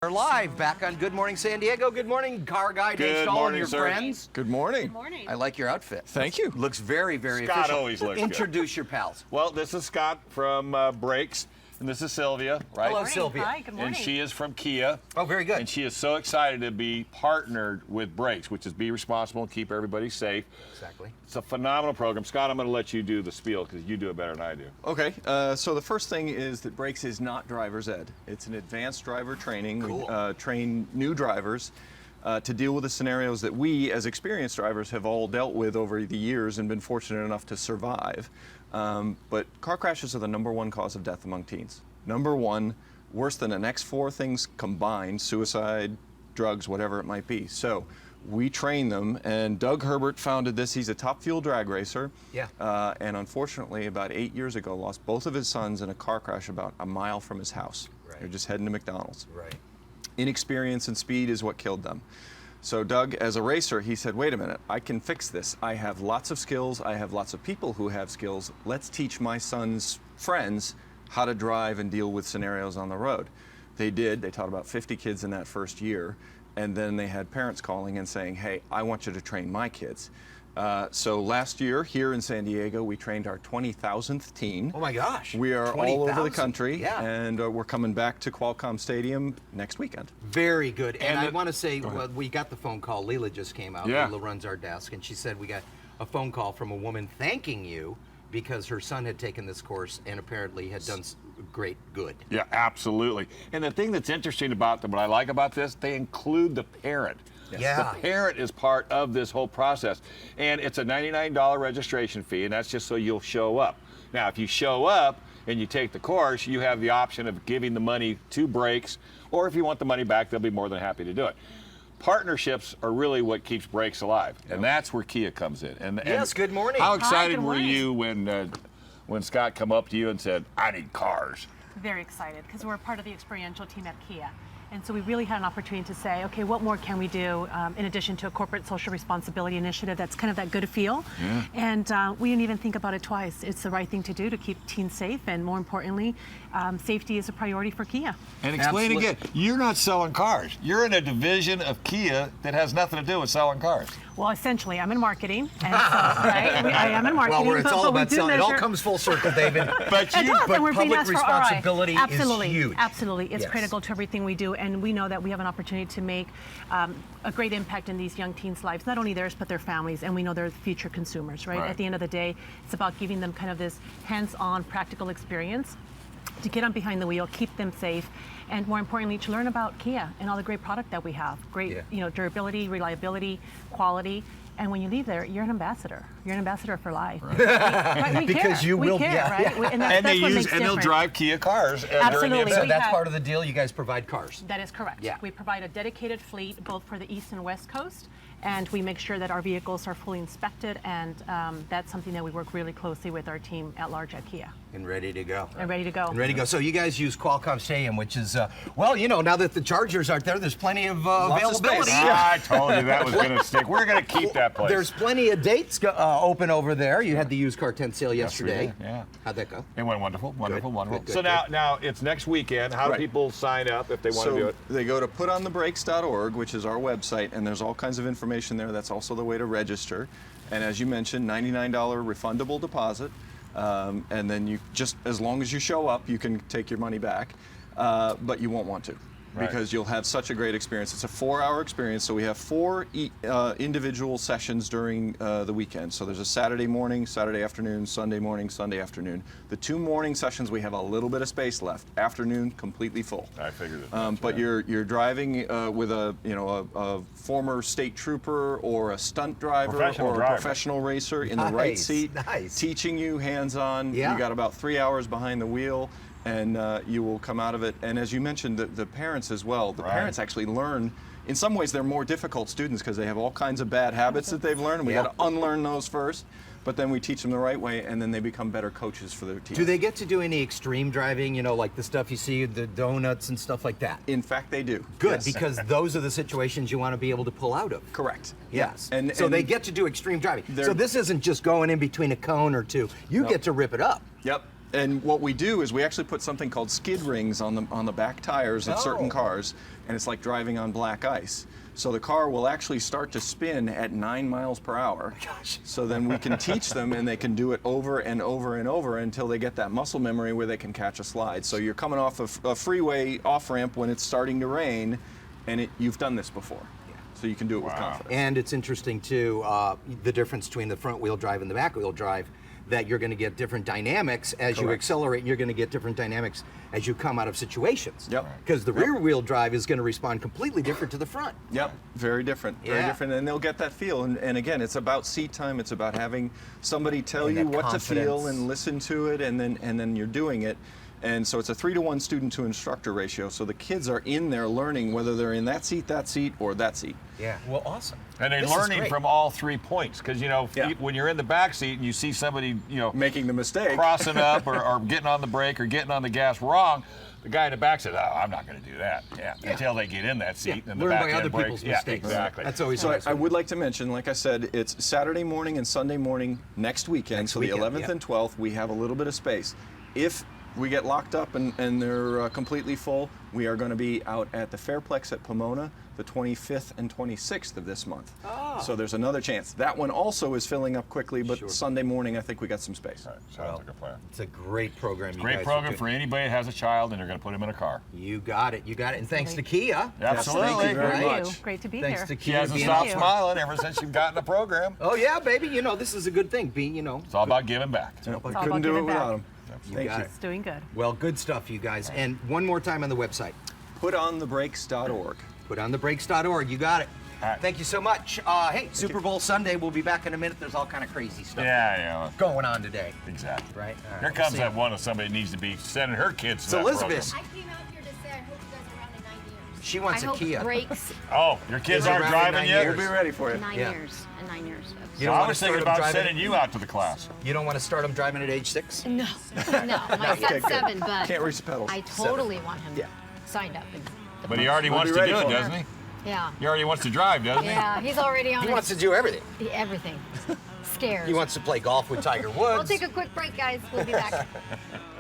We're live back on Good Morning San Diego. Good morning, car guy Dave Stahl and your friends. Good morning. Good morning. I like your outfit. Thank you. Looks very, very Scott official. always looks good. Introduce your pals. Well, this is Scott from Brakes, and this is Sylvia, right? Hello, Morning. Sylvia. Hi, good morning. And she is from Kia. Oh, very good. And she is so excited to be partnered with Brakes, which is be responsible and keep everybody safe. Exactly. It's a phenomenal program. Scott, I'm going to let you do the spiel because you do it better than I do. Okay, so the first thing is that Brakes is not driver's ed. It's an advanced driver training. Cool. We train new drivers to deal with the scenarios that we, as experienced drivers, have all dealt with over the years and been fortunate enough to survive. But car crashes are the #1 cause of death among teens. #1, worse than the next 4 things combined: suicide, drugs, whatever it might be. So we train them, and Doug Herbert founded this. He's a top fuel drag racer. Yeah. And unfortunately, about 8 years ago, lost both of his sons in a car crash about a mile from his house. Right. They're just heading to McDonald's. Right. Inexperience and speed is what killed them. So Doug, as a racer, he said, wait a minute, I can fix this. I have lots of skills. I have lots of people who have skills. Let's teach my son's friends how to drive and deal with scenarios on the road. They did. They taught about 50 kids in that first year. And then they had parents calling and saying, hey, I want you to train my kids. So last year here in San Diego, we trained our 20,000th teen. Oh my gosh. We are all over the 20,000. country, Yeah. and we're coming back to Qualcomm Stadium next weekend. Very good. And I And want to say, well, we got the phone call. Leela just came out. Yeah. Leela runs our desk, and she said we got a phone call from a woman thanking you because her son had taken this course and apparently had done great good. Yeah, absolutely. And the thing that's interesting about them, what I like about this, they include the parent. Yeah. The parent is part of this whole process. And it's a $99 registration fee, and that's just so you'll show up. Now, if you show up and you take the course, you have the option of giving the money to Brakes, or if you want the money back, they'll be more than happy to do it. Partnerships are really what keeps Brakes alive, and that's where Kia comes in. And Yes, good morning. How Hi, excited good were morning. you when Scott come up to you and said, "I need cars"? Very excited because we're part of the experiential team at Kia. And so we really had an opportunity to say, okay, what more can we do in addition to a corporate social responsibility initiative that's kind of that good feel? Yeah. And we didn't even think about it twice. It's the right thing to do to keep teens safe, and more importantly, safety is a priority for Kia. And explain Absolutely. again, you're not selling cars. You're in a division of Kia that has nothing to do with selling cars. Well, essentially, I'm in marketing, and so, right, I am in marketing. Well, it's all but we about do selling. It all measure- comes full circle, David. But It you, does, but and we're being public asked for ROI. responsibility is Absolutely, huge. Absolutely, it's Yes. critical to everything we do, and we know that we have an opportunity to make a great impact in these young teens' lives, not only theirs, but their families, and we know they're the future consumers, right? Right. At the end of the day, it's about giving them kind of this hands-on, practical experience to get on behind the wheel, keep them safe, and more importantly, to learn about Kia and all the great product that we have. Great, Yeah. durability, reliability, quality. And when you leave there, you're an ambassador. You're an ambassador for life. Right, we Because care. you will- We care, yeah, right? yeah. And, that's they what use makes and they'll different. drive Kia cars during the Absolutely. event. So We that's have- part of the deal. You guys provide cars. That is correct. Yeah. We provide a dedicated fleet both for the East and West Coast, and we make sure that our vehicles are fully inspected, and that's something that we work really closely with our team at large at Kia. And ready to go. And ready to go. And ready to go. So you guys use Qualcomm Stadium, which is, well, you know, now that the Chargers aren't there, there's plenty of of availability. space. I told you that was going to stick. We're going to keep that place. There's plenty of dates open over there. You had the used car tent sale yesterday. did, yeah. How'd that go? It went wonderful, wonderful, wonderful. good, So good. now it's next weekend. How do Right. people sign up if they want to do So it? they go to putonthebrakes.org, which is our website, and there's all kinds of information there. That's also the way to register. And as you mentioned, $99 refundable deposit. And then you just, as long as you show up, you can take your money back, but you won't want to. Right. Because you'll have such a great experience. It's a 4-hour experience, so we have 4 individual sessions during the weekend. So there's a Saturday morning, Saturday afternoon, Sunday morning, Sunday afternoon. The 2 morning sessions, we have a little bit of space left. Afternoon, completely full. I figured it. But you're driving with a former state trooper or a stunt driver Professional or a driver. professional racer in the right Nice, seat, nice. teaching you hands-on. Yeah. You got about 3 hours behind the wheel, and you will come out of it. And as you mentioned, the parents as well. The Right. parents actually learn. In some ways, they're more difficult students because they have all kinds of bad habits that they've learned. And we Yeah. got to unlearn those first. But then we teach them the right way, and then they become better coaches for their team. Do they get to do any extreme driving, you know, like the stuff you see, the donuts and stuff like that? In fact, they do. Good, Yes. because those are the situations you want to be able to pull out of. Correct. Yes. And so they and- get to do extreme driving. They're- So this isn't just going in between a cone or two. You No. get to rip it up. Yep. And what we do is we actually put something called skid rings on the back tires of certain Oh. cars, and it's like driving on black ice. So the car will actually start to spin at 9 miles per hour. So then we can teach them, and they can do it over and over and over until they get that muscle memory where they can catch a slide. So you're coming off a freeway off-ramp when it's starting to rain, and you've done this before. So you can do it with confidence. And it's interesting too, the difference between the front wheel drive and the back wheel drive, that you're going to get different dynamics as you Correct. accelerate, and you're going to get different dynamics as you come out of situations. Yep. Because the rear wheel drive is going to respond completely different to the front. Yep, very different, very Yeah. different, and they'll get that feel. And again, it's about seat time. It's about having somebody tell And you that what to feel confidence. and listen to it, and then you're doing it. And so it's a 3-to-1 student to instructor ratio. So the kids are in there learning whether they're in that seat, or that seat. Yeah. Well, awesome. And they're This is learning great. from all 3 points, because Yeah. when you're in the back seat and you see somebody Making the mistake. crossing up or getting on the brake or getting on the gas wrong, the guy in the back says, "Oh, I'm not going to do that." Yeah. Until they get in that seat and the Learn back by end other brakes. people's Yeah, mistakes. exactly. That's always So nice. I would like to mention, like I said, it's Saturday morning and Sunday morning next weekend. Next So weekend, the 11th yeah. and 12th, we have a little bit of space. If we get locked up and they're completely full, we are going to be out at the Fairplex at Pomona the 25th and 26th of this month. So there's another chance. That one also is filling up quickly, but Sure. Sunday morning I think we got some space. All right, sounds like a plan. It's a great program. You Great guys program are for doing. anybody that has a child and they're going to put him in a car. You got it. You got it. And thanks to Kia. Absolutely. Thank you very Thank you. much. Great to be Thanks here. to She Kia. hasn't being stopped you. smiling ever since you've gotten the program. Oh yeah, baby. You know this is a good thing. It's all about giving back. We all couldn't about do it giving back. without them. Thank got you. it. It's doing good. Well, good stuff, you guys. And one more time on the website. Putonthebrakes.org. Putonthebrakes.org. You got it. All right. Thank you so much. Hey, Super Bowl Sunday. We'll be back in a minute. There's all kind of crazy stuff Yeah, going on today. exactly. Right? All right, Here we'll comes see that you. one of somebody that needs to be sending her kids to It's that Elizabeth. program. I came out here to say I hope you guys are around in 9 years. She wants I a hope Kia. brakes Oh, your kids Is it aren't around in driving 9 yet? years? We'll be ready for you. in 9 Yeah. years. In 9 years. You So don't I wanna was start thinking them about driving sending you out to the class. You don't want to start them driving at age 6? No, no. My Okay, son's good. 7, but Can't reach the pedals. I totally want him Yeah. signed up. in the But he program. already We'll wants be to ready do it, for doesn't he? Yeah. He already wants to drive, doesn't he? Yeah, he's already on He it. wants to do everything. Everything. Scared. He wants to play golf with Tiger Woods. We'll take a quick break, guys. We'll be back.